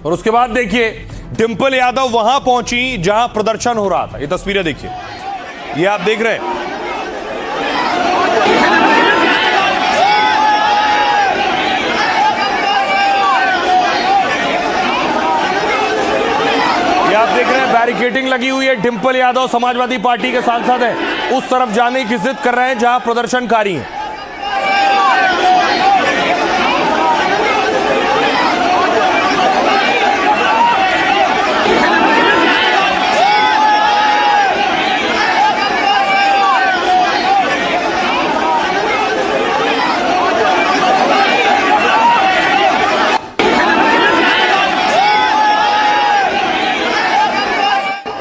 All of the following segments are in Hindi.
और उसके बाद देखिए डिंपल यादव वहां पहुंची जहां प्रदर्शन हो रहा था। ये तस्वीरें देखिए, ये आप देख रहे हैं। ये आप देख रहे हैं बैरिकेडिंग लगी हुई है। डिंपल यादव समाजवादी पार्टी के सांसद हैं, उस तरफ जाने की जिद कर रहे हैं जहां प्रदर्शनकारी हैं।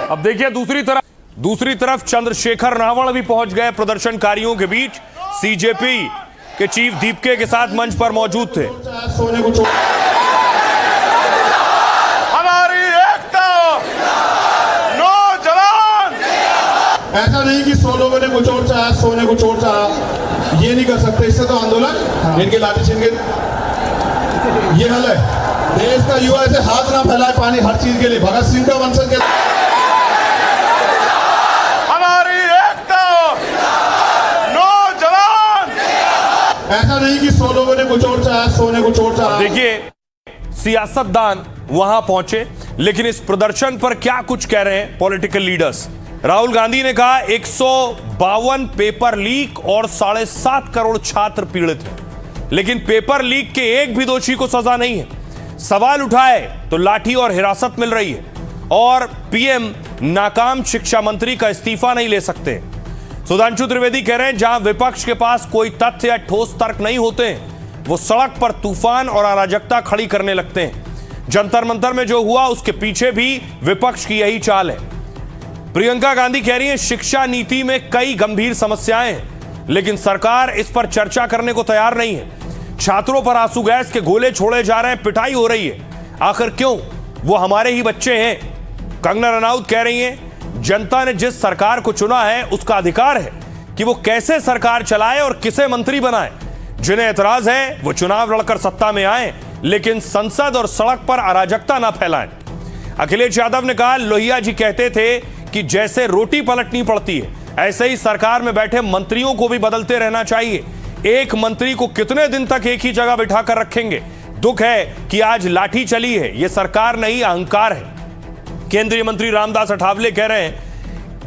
अब देखिए दूसरी तरफ चंद्रशेखर रावण भी पहुंच गए प्रदर्शनकारियों के बीच। सीजेपी के चीफ दीपके के साथ मंच पर मौजूद थे। हमारी एकता, नौजवान। ऐसा नहीं कि 100 लोगों ने कुछ और चाहा, 100 ने कुछ और चाहा, ये नहीं कर सकते। इससे तो आंदोलन इनके लाठी छीन के ये हल है। देश का युवा ऐसे हाथ ना फैलाए पानी हर चीज के लिए। भगत सिंह का वंशज के ऐसा नहीं कि 100 लोगों ने कुछ और चाहा, 100 ने कुछ और चाहा। देखिए सियासतदान वहां पहुंचे, लेकिन इस प्रदर्शन पर क्या कुछ कह रहे हैं पॉलिटिकल लीडर्स। राहुल गांधी ने कहा 152 पेपर लीक और 7.5 करोड़ छात्र पीड़ित हैं, लेकिन पेपर लीक के एक भी दोषी को सजा नहीं है। सवाल उठाए तो लाठी और हिरासत मिल रही है, और पीएम नाकाम शिक्षा मंत्री का इस्तीफा नहीं ले सकते। सुधांशु त्रिवेदी कह रहे हैं जहां विपक्ष के पास कोई तथ्य या ठोस तर्क नहीं होते, वो सड़क पर तूफान और अराजकता खड़ी करने लगते हैं। जंतर मंतर में जो हुआ उसके पीछे भी विपक्ष की यही चाल है। प्रियंका गांधी कह रही हैं शिक्षा नीति में कई गंभीर समस्याएं हैं, लेकिन सरकार इस पर चर्चा करने को तैयार नहीं है। छात्रों पर आंसू गैस के गोले छोड़े जा रहे हैं, पिटाई हो रही है। आखिर क्यों? वो हमारे ही बच्चे हैं। कंगना रनौत कह रही हैं जनता ने जिस सरकार को चुना है उसका अधिकार है कि वो कैसे सरकार चलाए और किसे मंत्री बनाए। जिन्हें एतराज है वो चुनाव लड़कर सत्ता में आए, लेकिन संसद और सड़क पर अराजकता ना फैलाएं। अखिलेश यादव ने कहा लोहिया जी कहते थे कि जैसे रोटी पलटनी पड़ती है, ऐसे ही सरकार में बैठे मंत्रियों को भी बदलते रहना चाहिए। एक मंत्री को कितने दिन तक एक ही जगह बिठाकर रखेंगे? दुख है कि आज लाठी चली है, यह सरकार नहीं अहंकार है। केंद्रीय मंत्री रामदास अठावले कह रहे हैं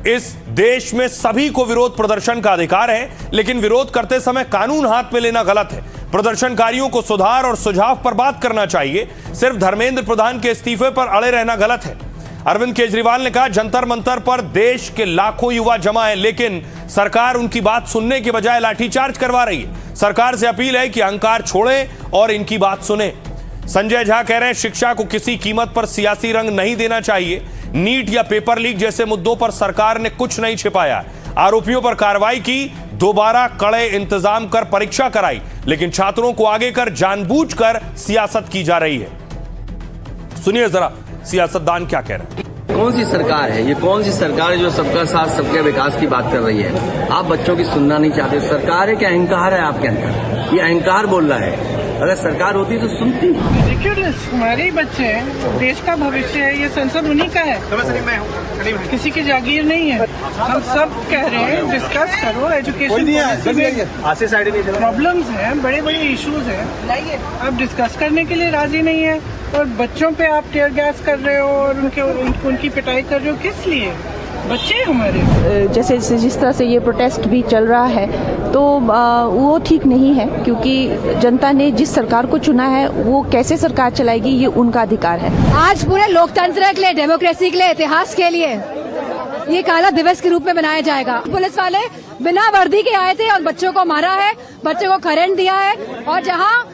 इस देश में सभी को विरोध प्रदर्शन का अधिकार है, लेकिन विरोध करते समय कानून हाथ में लेना गलत है। प्रदर्शनकारियों को सुधार और सुझाव पर बात करना चाहिए, सिर्फ धर्मेंद्र प्रधान के इस्तीफे पर अड़े रहना गलत है। अरविंद केजरीवाल ने कहा जंतर मंतर पर देश के लाखों युवा जमा है, लेकिन सरकार उनकी बात सुनने के बजाय लाठीचार्ज करवा रही है। सरकार से अपील है कि अहंकार छोड़ें और इनकी बात सुने। संजय झा कह रहे हैं शिक्षा को किसी कीमत पर सियासी रंग नहीं देना चाहिए। नीट या पेपर लीक जैसे मुद्दों पर सरकार ने कुछ नहीं छिपाया। आरोपियों पर कार्रवाई की, दोबारा कड़े इंतजाम कर परीक्षा कराई, लेकिन छात्रों को आगे कर जानबूझकर सियासत की जा रही है। सुनिए जरा सियासतदान क्या कह रहे हैं। कौन सी सरकार है ये? कौन सी सरकार है जो सबका साथ सबके विकास की बात कर रही है? आप बच्चों की सुनना नहीं चाहते। सरकार है कि अहंकार है आपके अंदर? ये अहंकार बोल रहा है। अगर सरकार होती तो सुनती। हमारे ही बच्चे हैं, देश का भविष्य है, ये संसद उन्हीं का है, किसी की जागीर नहीं है। हम सब कह रहे हैं डिस्कस करो, एजुकेशन पॉलिसी में प्रॉब्लम्स हैं, बड़े बड़े इश्यूज हैं, आप डिस्कस करने के लिए राजी नहीं है, और बच्चों पे आप टीयर गैस कर रहे हो और उनकी पिटाई कर रहे हो। किस लिए? बच्चे हमारे। जैसे जिस तरह से ये प्रोटेस्ट भी चल रहा है तो वो ठीक नहीं है, क्योंकि जनता ने जिस सरकार को चुना है वो कैसे सरकार चलाएगी ये उनका अधिकार है। आज पूरे लोकतंत्र के लिए, डेमोक्रेसी के लिए, इतिहास के लिए ये काला दिवस के रूप में मनाया जाएगा। पुलिस वाले बिना वर्दी के आए थे और बच्चों को मारा है, बच्चों को करंट दिया है, और जहाँ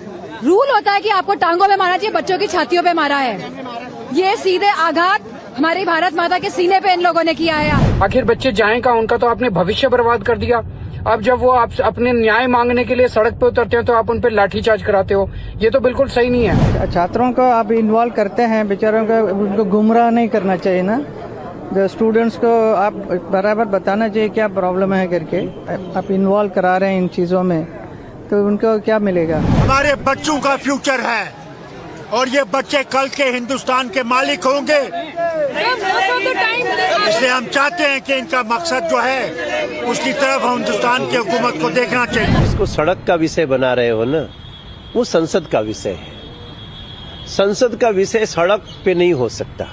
रूल होता है कि आपको टांगों पे मारना चाहिए, बच्चों की छातियों पे मारा है। ये सीधे आघात हमारी भारत माता के सीने पे इन लोगों ने किया है। आखिर बच्चे जाएं कहाँ? उनका तो आपने भविष्य बर्बाद कर दिया। अब जब वो आप अपने न्याय मांगने के लिए सड़क पे उतरते हैं तो आप उन पे लाठीचार्ज कराते हो। ये तो बिल्कुल सही नहीं है। छात्रों को आप इन्वॉल्व करते हैं, बेचारों को उनको गुमराह नहीं करना चाहिए ना। जो स्टूडेंट्स को आप बराबर बताना चाहिए क्या प्रॉब्लम है करके। आप इन्वॉल्व करा रहे हैं इन चीजों में तो उनको क्या मिलेगा? हमारे बच्चों का फ्यूचर है, और ये बच्चे कल के हिंदुस्तान के मालिक होंगे। इसलिए हम चाहते हैं कि इनका मकसद जो है उसकी तरफ हिंदुस्तान की हुकूमत को देखना चाहिए। इसको सड़क का विषय बना रहे हो ना, वो संसद का विषय है। संसद का विषय सड़क पे नहीं हो सकता।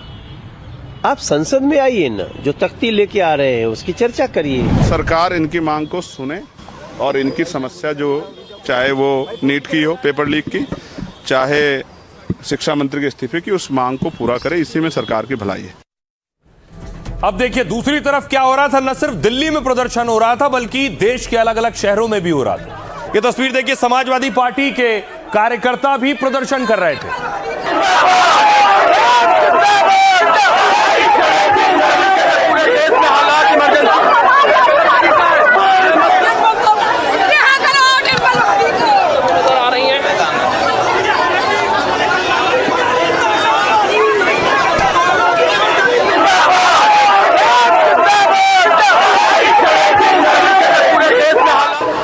आप संसद में आइए ना, जो तख्ती लेके आ रहे हैं उसकी चर्चा करिए। सरकार इनकी मांग को सुने और इनकी समस्या जो चाहे वो नीट की हो, पेपर लीक की, चाहे शिक्षा मंत्री के इस्तीफे की, उस मांग को पूरा करे। इसी में सरकार की भलाई है। अब देखिए दूसरी तरफ क्या हो रहा था। न सिर्फ दिल्ली में प्रदर्शन हो रहा था बल्कि देश के अलग अलग शहरों में भी हो रहा था। ये तस्वीर देखिए, समाजवादी पार्टी के कार्यकर्ता भी प्रदर्शन कर रहे थे।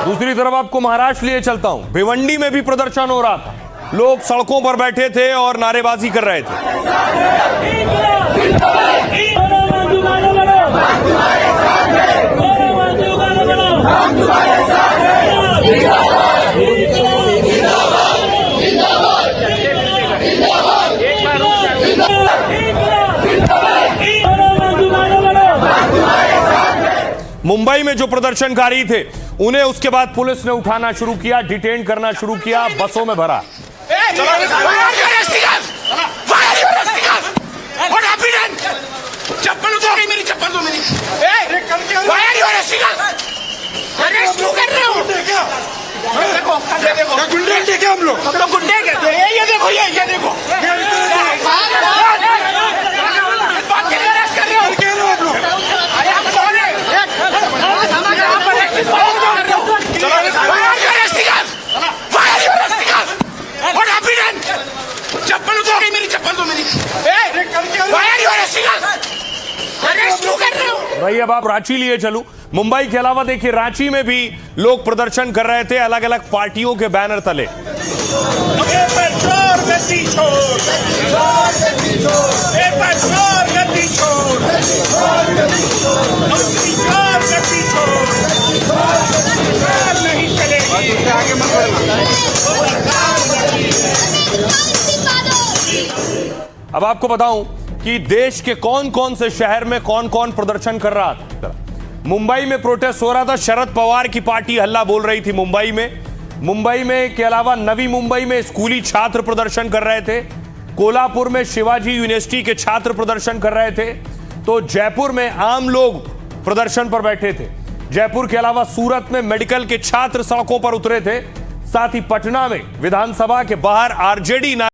दूसरी तरफ आपको महाराष्ट्र लिए चलता हूं। भिवंडी में भी प्रदर्शन हो रहा था। लोग सड़कों पर बैठे थे और नारेबाजी कर रहे थे। मुंबई में जो प्रदर्शनकारी थे उन्हें उसके बाद पुलिस ने उठाना शुरू किया, डिटेन करना शुरू किया, बसों में भरा। चप्पल उतार मेरी, चप्पल दो मेरी। देखो गुंडे क्या हम लोग गुंडे क्या? ये देखो, ये देखो चप्पल उतार मेरी, चप्पल दो मेरी। भाई अब आप रांची लिए चलूं। मुंबई के अलावा देखिए रांची में भी लोग प्रदर्शन कर रहे थे अलग अलग पार्टियों के बैनर तले। अब आपको बताऊं कि देश के कौन कौन से शहर में कौन कौन प्रदर्शन कर रहा था। मुंबई में प्रोटेस्ट हो रहा था। शरद पवार की पार्टी हल्ला बोल रही थी मुंबई में के अलावा नवी मुंबई में स्कूली छात्र प्रदर्शन कर रहे थे। कोल्हापुर में शिवाजी यूनिवर्सिटी के छात्र प्रदर्शन कर रहे थे। तो जयपुर में आम लोग प्रदर्शन पर बैठे थे। जयपुर के अलावा सूरत में मेडिकल के छात्र सड़कों पर उतरे थे। साथ ही पटना में विधानसभा के बाहर आरजेडी